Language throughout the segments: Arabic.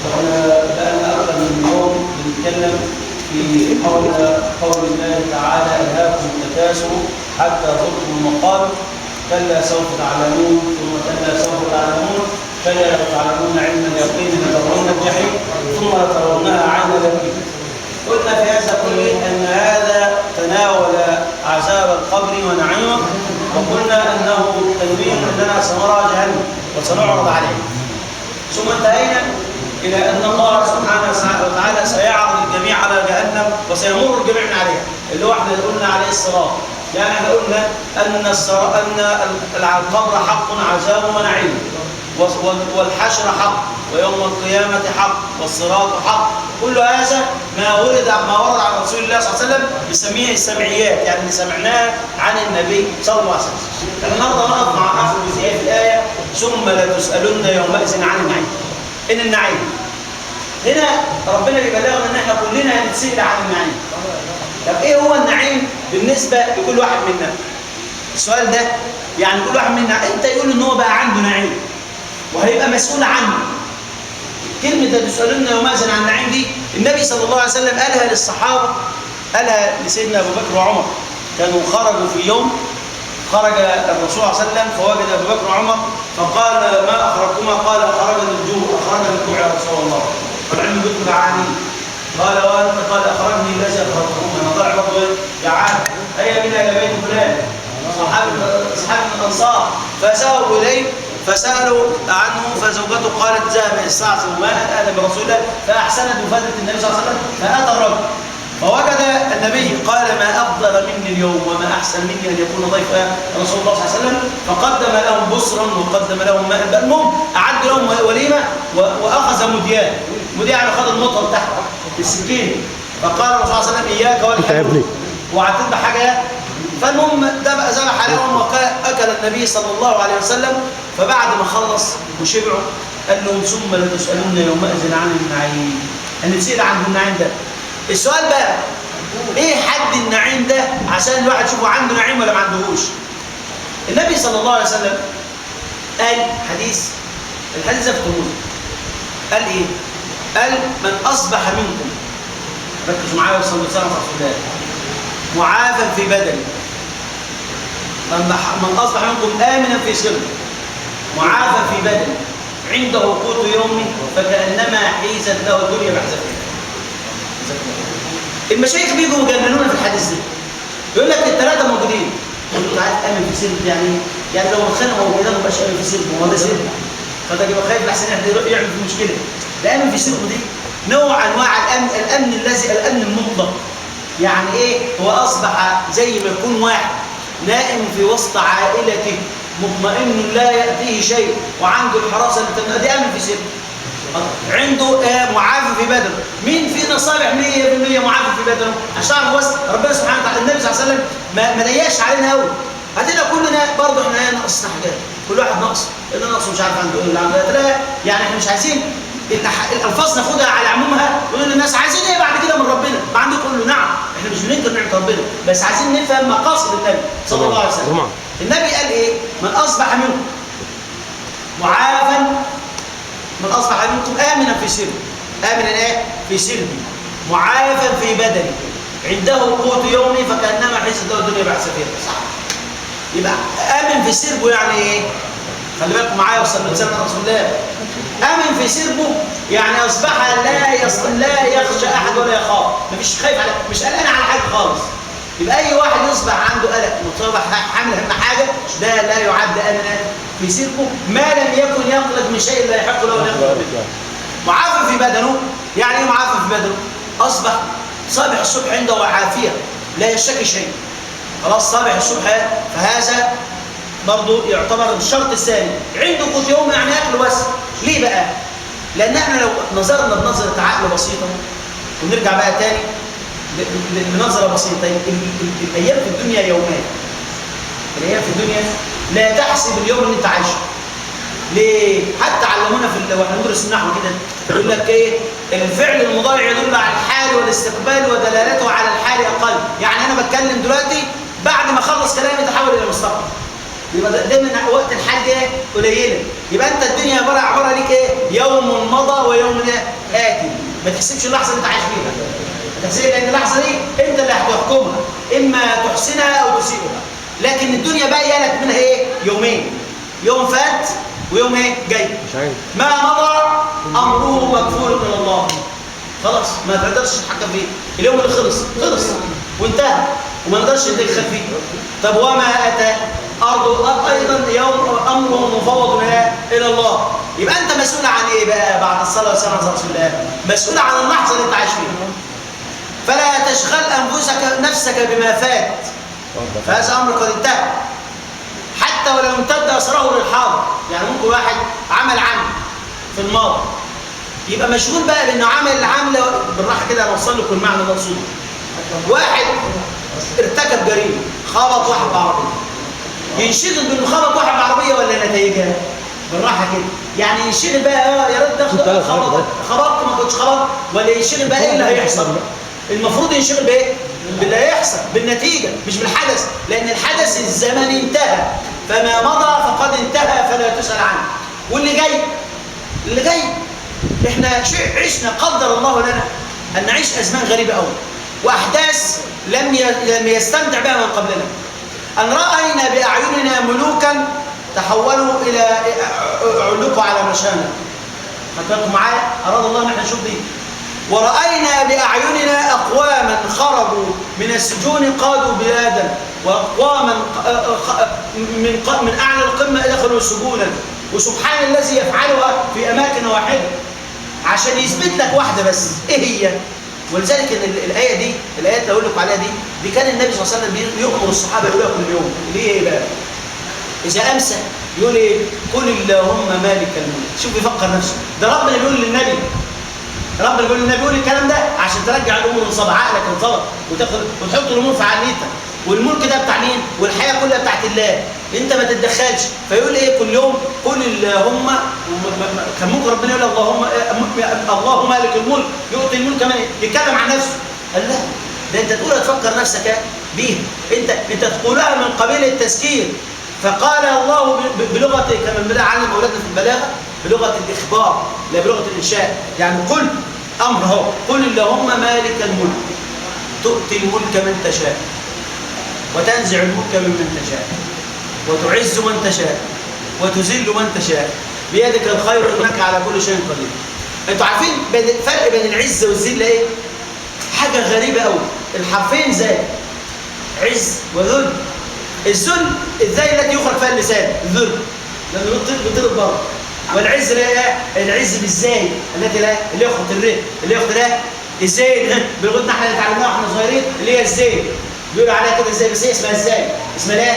بقالنا أكثر من يوم بنتكلم في قول الله تعالى: ألهاكم التكاثر حتى زرتم المقابر كلا سوف تعلمون ثم كلا سوف تعلمون كلا لو تعلمون علم اليقين لترون الجحيم ثم لترونها عين اليقين. قلنا في هذا كله أن هذا تناول عذاب القبر ونعيمه، وقلنا أنه تنويه أننا سنرى جهنم وسنعرض عليه. ثم انتهينا إلى أن الله سبحانه وتعالى سيعرض الجميع على جهنم وسيمر الجميع من عليها، اللي هو احنا قلنا عليه الصراط. يعني احنا قلنا أن القبر حق عذاب ونعيم، والحشر حق، ويوم القيامة حق، والصراط حق. كل هذا ما ورد عن رسول الله صلى الله عليه وسلم بنسميه السمعيات، يعني اللي سمعناه عن النبي صلى الله عليه وسلم. النهارده نقف مع آخر جزئية في الآية: ثم لتسألن يومئذ عن النعيم. إن النعيم هنا ربنا بيبلغنا إن احنا كلنا هنتسأل عن النعيم. طب إيه هو النعيم بالنسبة لكل واحد منا؟ السؤال ده يعني كل واحد منا أنت يقول إن هو بقى عنده نعيم وهيبقى مسؤول عنه. كلمة تسألون يومئذ عن النعيم دي النبي صلى الله عليه وسلم قالها للصحابة، قالها لسيدنا أبو بكر وعمر. كانوا خرجوا في يوم، خرج الرسول صلى الله عليه وسلم فوجد أبو بكر وعمر فقال: ما أخرجكما؟ قال: أخرجنا الجوع يا رسول الله. قال: عندي بيت جعانين. قال: وأنت؟ قال: أخرجني الذي أخرجكما. أنا طالع برضه جعان. هيا بنا إلى بيت فلان. أصحاب من الأنصار فذهبوا إليه فسألوا عنه، فزوجته قالت: ذهب يستعصم ماء آل برسول الله، فأحسنت وفادت النبي صلى الله عليه وسلم. فأتى الرجل فوجد النبي قال: ما أفضل مني اليوم وما أحسن مني أن يكون ضيف رسول الله صلى الله عليه وسلم. فقدم لهم بصرا وقدم لهم ماء. المهم أعد لهم وليمة وأخذ مديان يعني أخذ النطر تحت السكين. فقال الرسول صلى الله عليه وسلم: إياك والحلو وعدت بحاجة. فالمهم ذبح لهم وأكل النبي صلى الله عليه وسلم. فبعد ما خلص وشبعوا قال لهم: ثم لتسألون يومئذ عن النعيم. هنتسأل عن النعيم ده. السؤال بقى ايه حد النعيم ده عشان الواحد يشوفه عنده نعيم ولا ما عندهوش. النبي صلى الله عليه وسلم قال الحديث ده في الترمذي، قال ايه؟ قال: من أصبح منكم، ركزوا معايا وصلوا لسنة رسول الله، معافى في بدنه، من أصبح منكم آمنا في سره، معافى في بدنه، عنده قوت يومه، فكأنما حيزت له الدنيا بحذافيرها. المشايخ بيجوا يجننونا في الحديث ده، يقول لك الثلاثه موجودين. يقول له: تعال امن في سر. يعني لو الخانه موجوده ما بقاش امن في سر، هو ده سر. فده يبقى خايف لحسن يعمل في مشكله. الامن في سر دي نوع انواع الامن الامن المطلق. يعني ايه؟ هو اصبح زي ما يكون واحد نائم في وسط عائلته مطمئن لا ياتيه شيء وعنده الحراسه اللي دي امن في سر. عنده معافى في بدنه. مين فينا صالح 100% معافى في بدنه؟ عشان بس ربنا سبحانه وتعالى النبي صلى الله عليه وسلم ما ضيقش علينا قوي. هاتنا كلنا برضه احنا ناقصنا حاجات، كل واحد ناقص، اللي ناقصه مش عارف عنده ايه اللي عنده لا. يعني احنا مش عايزين الالفاظ ناخدها على عمومها ونقول للناس عايزين ايه بعد كده من ربنا؟ ما عنده كله. نعم احنا مش بننكر نعمه ربنا، بس عايزين نفهم مقاصد النبي صلى الله عليه وسلم. النبي قال ايه؟ من اصبح منكم معافى، من أصبح منكم آمنا في سره. آمنا إيه؟ في سره. معافى في بدنه، عنده قوت يومه، فكأنما حيزت له الدنيا بعسفيرها. صح؟ يبقى آمن في سربه يعني إيه؟ خلي بالكم معايا وصلوا لسنة رسول الله. آمن في سربه يعني أصبح لا يخشى أحد ولا يخاف، مفيش خايف على، مش قلقان على حاجة خالص. يبقى أي واحد يصبح عنده قلق مصابح حامل هم حاجة، ده لا يعد آمنا في سربه ما لم يكن يقلق من شيء لا يحق له ان يقلق به. معافى في بدنه، يعني ايه معافى في بدنه؟ اصبح صابح الصبح عنده عافيه لا يشتكي شيء. خلاص صابح الصبح، فهذا برضه يعتبر الشرط الثاني. عنده قوت يوم يعني ياكل بس. ليه بقى؟ لان احنا لو نظرنا بنظره عقل بسيطه ونرجع بقى تاني بنظره بسيطه، الايام في الدنيا يومان. الايام في الدنيا لا تحسب اليوم اللي انت عايشه. ليه؟ حتى علمونا واحنا ندرس النحو كده يقول لك ايه؟ الفعل المضارع يدل على الحال والاستقبال ودلالته على الحال اقل. يعني انا بتكلم دلوقتي بعد ما اخلص كلامي يتحول الى مستقبل. يبقى دايما وقت الحج ايه؟ قليله. يبقى انت الدنيا عباره ليك ايه؟ يوم مضى ويوم اتي. ما تحسبش اللحظه اللي انت عايش فيها. ما تحسبش، لان اللحظه دي انت اللي هتحكمها، اما تحسنها او تسيئها. لكن الدنيا باقيه لك منها ايه؟ يومين. يوم فات ويوم ايه؟ جاي. ما مضى امره مكفول من الله. خلاص ما تقدرش تتحكم فيه. اليوم اللي خلص وانتهى وما نقدرش نتدخل فيه. طب وما اتى ارضه ايضا يوم امره مفوض الى الله. يبقى انت مسؤول عن ايه بقى بعد الصلاه والسلام على رسول الله؟ مسؤول عن اللحظه اللي انت عايش فيها. فلا تشغل نفسك بما فات، فهذا امر قد انتهى. حتى ولو امتد اثره للحاضر. يعني ممكن واحد عمل في الماضي يبقى مشغول بقى بانه عمل بالراحه كده نوصل لكم المعنى المقصود. واحد ارتكب جريمه، خبط واحد بعربيه، ينشغل بانه خبط واحد بعربيه ولا نتائجها؟ بالراحه كده. يعني ينشغل بقى يا ريت تاخد خبطت ما كنتش خبطت، ولا ينشغل بقى ايه اللي هيحصل؟ المفروض ينشغل بايه؟ باللي هيحصل، بالنتيجه مش بالحدث، لان الحدث الزمن انتهى، فما مضى فقد انتهى فلا تسأل عنه. واللي جاي احنا عشنا قدر الله لنا ان نعيش ازمان غريبه قوي، واحداث لم يستمتع بها من قبلنا. ان راينا باعيننا ملوكا تحولوا الى علقوا على مشانق. خدتوا معايا؟ اراد الله ان احنا نشوف دي. ورأينا بأعيننا أقواما خرجوا من السجون قادوا بلادا، وأقواما من أعلى القمة دخلوا سجونا، وسبحان الذي يفعلها في أماكن واحدة عشان يثبت لك واحدة بس. إيه هي؟ ولذلك الآية دي، الآيات اللي أقول لكم عليها دي كان النبي صلى الله عليه وسلم يؤمر الصحابة يقولها كل يوم. اللي هي إيه بقى؟ إذا أمسى يقول إيه؟ قل اللهم مالك الملك. شوف بيفكر نفسه. ده ربنا بيقول للنبي، ربنا بيقول للنبي يقول الكلام ده عشان ترجع الامور انصاب، عقلك انصاب وتحط الامور في عقليتك. والملك ده بتاع مين؟ والحياه كلها بتاعت الله، انت ما تتدخلش. فيقول ايه كل يوم؟ قل اللهم. كان ممكن ربنا يقول اللهم مالك الملك، يؤتي الملك كمان، يتكلم عن نفسه. قال لا، ده انت تقولها تفكر نفسك بيها، انت تقولها من قبيل التذكير. فقال الله بلغه كما بدا علم اولادنا في البلاغه، بلغه الاخبار لا بلغه الانشاء. يعني قل امر اهو، قل اللهم مالك الملك تؤتي الملك من تشاء وتنزع الملك ممن تشاء وتعز من تشاء وتذل من تشاء بيدك الخير انك على كل شيء قدير. انتوا عارفين الفرق بين العزه والذل ايه؟ حاجه غريبه قوي. الحرفين زي عز وذل. الذل ازاي التي يخرج فيها اللسان، الذل لما بيطير بره. والعز لا، العز بالزاي التي لا، اللي ياخد الري، اللي ياخد لا ازاي بالغدنا احنا اللي اتعلمناها واحنا صغيرين، اللي هي ازاي بيقولوا عليها كده ازاي، بس هي اسمها ازاي، اسمها لا.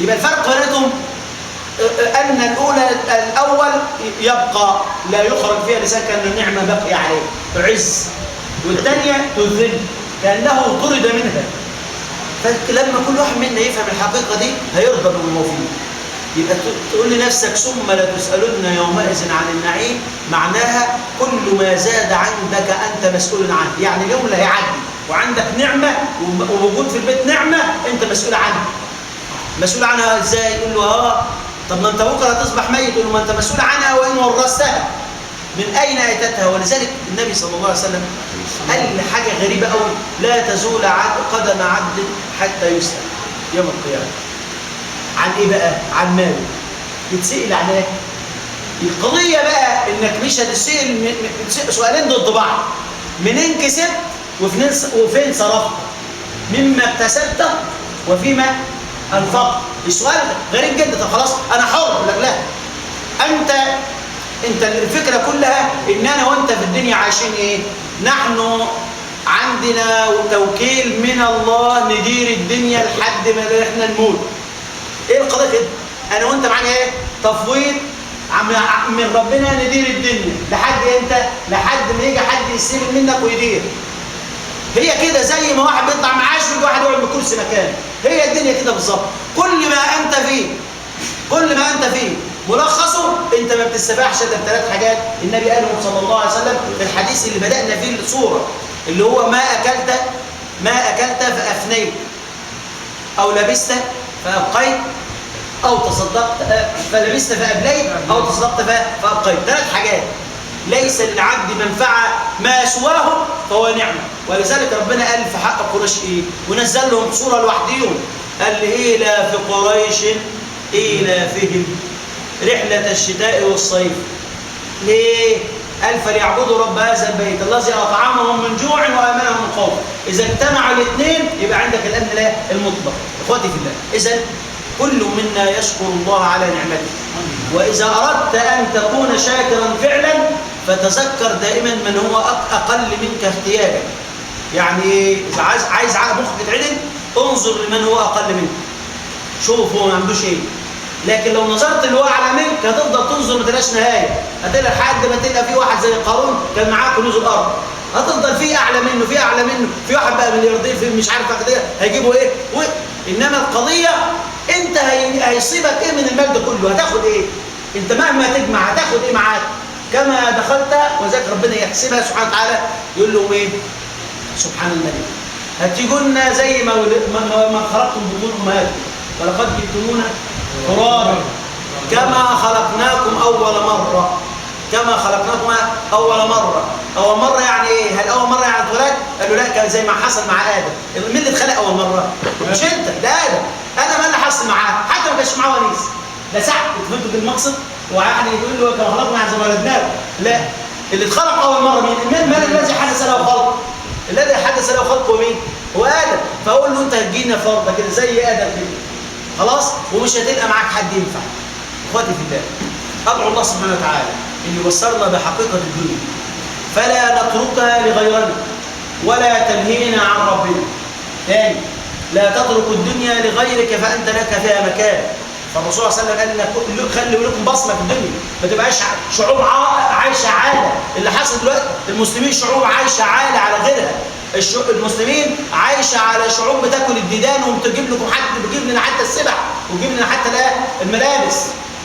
يبقى الفرق بينهم ان الاول يبقى لا يخرج فيها لسان كان النعمه بقي عليه تعز، والثانيه تذل كانه طرد منها. فلما كل واحد منا يفهم الحقيقه دي هيرضى بما فيه. يبقى تقول لنفسك ثم لتسألن يومئذ عن النعيم، معناها كل ما زاد عندك أنت مسؤول عنه. يعني اليوم اللي هيعدي وعندك نعمة ووجود في البيت نعمة أنت مسؤول عنها. مسؤول عنها إزاي؟ يقول له طب ما أنت بكرة هتصبح ميت. يقول له ما أنت مسؤول عنها وإن ورثتها من أين أتتها. ولذلك النبي صلى الله عليه وسلم قال حاجة غريبة قوي، لا تزول قدم عبد حتى يسأل يوم القيامة. عن ايه بقى؟ عن ماله. يتسأل عن ايه؟ القضية بقى انك مش هتسأل سؤالين ضد بعض. منين كسبت وفين صرفت؟ مما اكتسبته وفيما انفقت. السؤال غريب جدا. طب خلاص انا حر. لا انت الفكرة كلها ان انا وانت في الدنيا عايشين ايه؟ نحن عندنا توكيل من الله ندير الدنيا لحد ما احنا نموت. ايه القضيه كده؟ انا وانت معانا ايه؟ تفويض من ربنا ندير الدنيا لحد امتى؟ لحد ما يجي حد يستلم منك ويدير. هي كده زي ما واحد بيطلع معاش ويجي واحد يقعد بكرسي مكانه. هي الدنيا كده بالظبط. كل ما انت فيه ملخصه انت ما بتستفاحش الا بثلاث حاجات النبي قالهم صلى الله عليه وسلم في الحديث اللي بدانا فيه الصوره، اللي هو ما اكلت فافنيت، او لبست فابقيت، أو تصدقت فلبست فأبليت أو تصدقت فأبقيت. 3 حاجات. ليس للعبد منفعة ما سواه فهو نعمة. ولذلك ربنا قال في حق قريش إيه؟ ونزل لهم صورة لوحديهم، قال إيلاف قريش إيلافهم رحلة الشتاء والصيف. ليه؟ قال فليعبدوا رب هذا البيت الذي أطعمهم من جوع وآمنهم من خوف. إذا اجتمعوا الاثنين يبقى عندك الأمن لا المطلق. إخواتي في الله، إذا كل منا يشكر الله على نعمته. وإذا أردت أن تكون شاكرا فعلا فتذكر دائما من هو أقل منك احتياجا. يعني إذا عايز مخك يتعدل انظر لمن هو أقل منك، شوف هو ما عندوش إيه. لكن لو نظرت اللي هو اعلى منك هتفضل تنظر ما تلاقيش نهايه، هتلاقي لحد ما تلقى في واحد زي قارون كان معاه كنوز الارض، هتفضل في اعلى منه في اعلى منه، في واحد بقى ملياردير في مش عارف كده هيجيبوا ايه انما القضيه انت هيصيبك ايه من المال ده كله؟ هتاخد ايه؟ انت مهما تجمع هتاخد ايه معاك؟ كما دخلت. وذاك ربنا يحسبها سبحانه وتعالى يقول لهم ايه؟ سبحان الملك هتيجونا زي ما خلقتم بطون امهاتكم ولقد جئتمونا فرارا كما خلقناكم أول مرة. كما خلقناكم أول مرة. أول مرة يعني إيه؟ هل أول مرة يعني اتولد؟ قالوا لا، كان زي ما حصل مع آدم. مين اللي اتخلق أول مرة؟ مش أنت، ده آدم. آدم أنا حصل معاه، حتى ما كانش معاه ونيس. لا سعد، فهمتوا بالمقصد؟ ويعني يقول له كما خلقنا يعني زي ما ولدناه. لا، اللي اتخلق أول مرة مين؟ من الذي حدث له خلق؟ الذي حدث له خلقه مين؟ هو آدم. فأقول له أنت هتجينا فرضة كده زي آدم كده. خلاص؟ ومش هتلقى معاك حد ينفع. اخواتي في الله، ادعو الله سبحانه وتعالى ان يبصرنا بحقيقه الدنيا فلا نتركها لغيرنا ولا تلهينا عن ربنا. ثاني، لا تترك الدنيا لغيرك فانت لك فيها مكان. فالرسول صلى الله عليه وسلم قال خلوا لكم بصمه في الدنيا، ما تبقاش شعوب عايشه عاله. اللي حصل دلوقتي المسلمين شعوب عايشه عاله على غيرها. المسلمين عايشه على شعوب بتاكل الديدان وبتجيب لكم حتى بتجيب لنا حتى السبع وتجيب لنا حتى الملابس.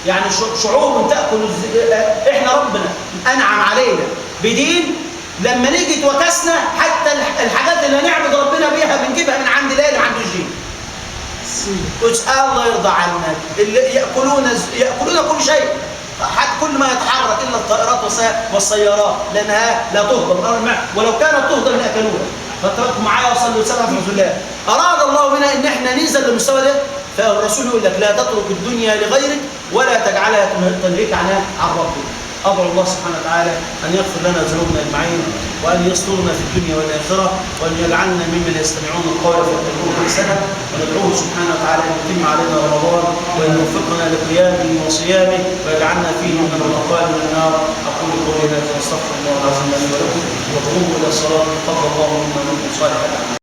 يعني شعوب تاكل احنا ربنا انعم علينا بدين، لما نيجي توكسنا حتى الحاجات اللي نعبد ربنا بيها بنجيبها من عند لا اللي عنده الجين. اسال الله يرضى عنا. اللي ياكلون كل شيء، حتى كل ما يتحرك الا الطائرات والسيارات لانها لا تهضم، ولو كانت تهضم لاكلوها. فاتركوا معايا وصلوا وسلم في رسول الله. اراد الله بنا ان احنا ننزل للمستوى ده، فالرسول يقول لك لا تترك الدنيا لغيرك ولا تجعلها تنهيك عن ربك. أدعو الله سبحانه وتعالى أن يغفر لنا ذنوبنا أجمعين وأن يسترنا في الدنيا والآخرة وأن يجعلنا ممن يستمعون القول فيتبعون أحسنه. وندعوه سبحانه وتعالى أن يتم علينا رمضان وأن يوفقنا لقيامه وصيامه ويجعلنا فيه من العتقاء من النار. أقول قولي هذا وأستغفر الله العظيم لي ولكم وقوموا إلى الصلاة. تقبل الله منا ومنكم صالح الأعمال.